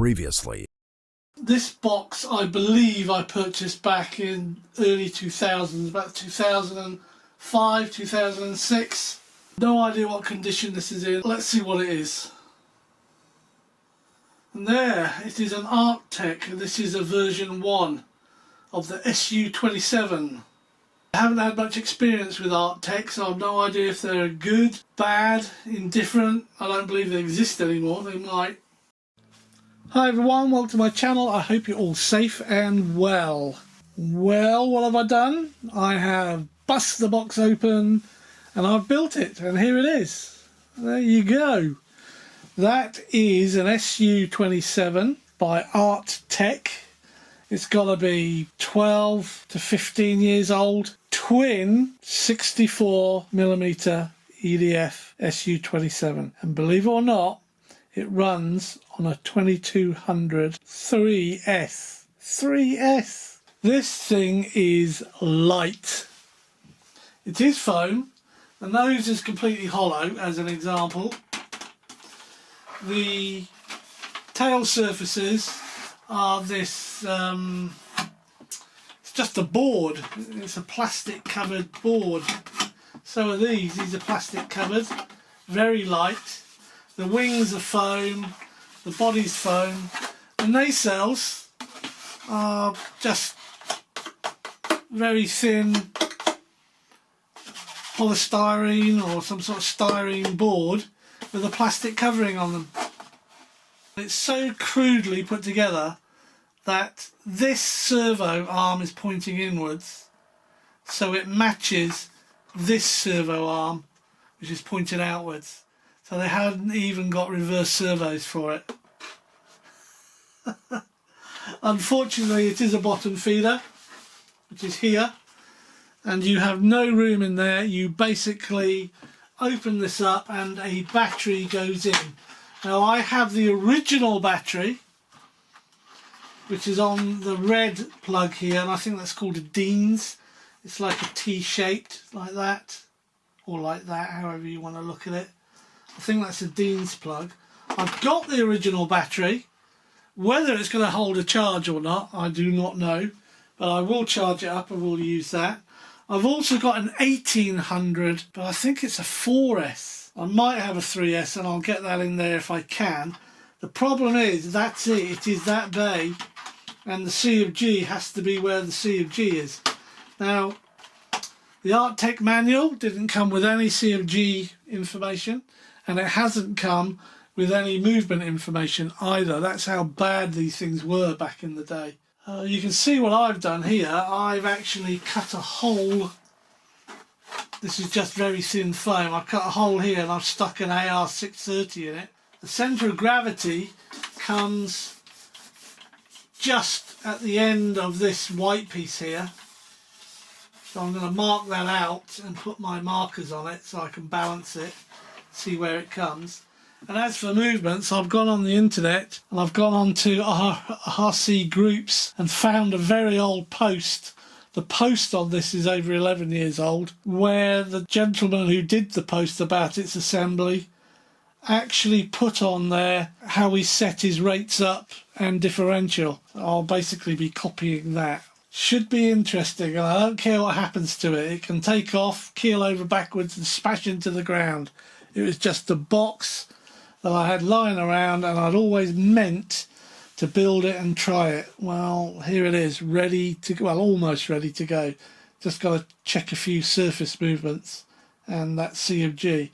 previously. This box, I believe I purchased back in early 2000s, about 2005, 2006. No idea what condition this is in. Let's see what it is. And there, it is an Arctech. This is a version 1 of the SU27. I haven't had much experience with Arctech, so I've no idea if they're good, bad, indifferent. I don't believe they exist anymore. They might. Hi everyone, welcome to my channel. I hope you're all safe and well. Well, what have I done? I have bust the box open and I've built it, and here it is. There you go. That is an SU27 by Arctech. It's got to be 12 to 15 years old. Twin 64mm EDF SU27. And believe it or not, it runs on a 2200 3S. 3S! This thing is light. It is foam. The nose is completely hollow, as an example. The tail surfaces are this, it's just a board. It's a plastic covered board. So are these are plastic covered, very light. The wings are foam, the body's foam. The nacelles are just very thin polystyrene or some sort of styrene board with a plastic covering on them. It's so crudely put together that this servo arm is pointing inwards, so it matches this servo arm, which is pointed outwards. So they haven't even got reverse servos for it. Unfortunately, it is a bottom feeder, which is here, and you have no room in there. You basically open this up and a battery goes in. Now I have the original battery, which is on the red plug here, and I think that's called a Dean's. It's like a T-shaped, like that, or like that, however you want to look at it. I think that's a Dean's plug. I've got the original battery. Whether it's going to hold a charge or not, I do not know, but I will charge it up and we'll use that. I've also got an 1800, but I think it's a 4S. I might have a 3S, and I'll get that in there if I can. The problem is, that's it. It is that bay, and the C of G has to be where the C of G is. Now, the Arctech manual didn't come with any C of G information, and it hasn't come with any movement information either. That's how bad these things were back in the day. You can see what I've done here. I've actually cut a hole. This is just very thin foam. I've cut a hole here and I've stuck an AR630 in it. The centre of gravity comes just at the end of this white piece here. So I'm going to mark that out and put my markers on it so I can balance it, see where it comes. And as for movements, I've gone on the internet and I've gone on to RC groups and found a very old post. The post on this is over 11 years old, where the gentleman who did the post about its assembly actually put on there how he set his rates up and differential. I'll basically be copying that. Should be interesting, and I don't care what happens to it. It can take off, keel over backwards and smash into the ground. It was just a box that I had lying around, and I'd always meant to build it and try it. Well, here it is, ready to go, well, almost ready to go. Just got to check a few surface movements and that C of G.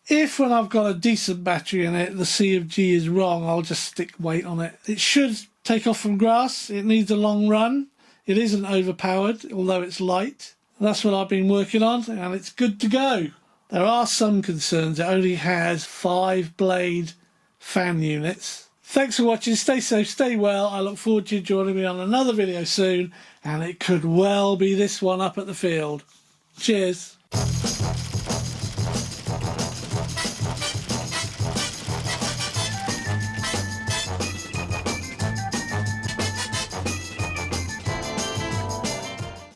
If when I've got a decent battery in it, the C of G is wrong, I'll just stick weight on it. It should take off from grass. It needs a long run. It isn't overpowered, although it's light. That's what I've been working on, and it's good to go. There are some concerns. It only has 5 blade fan units. Thanks for watching. Stay safe, stay well. I look forward to you joining me on another video soon, and it could well be this one up at the field. Cheers.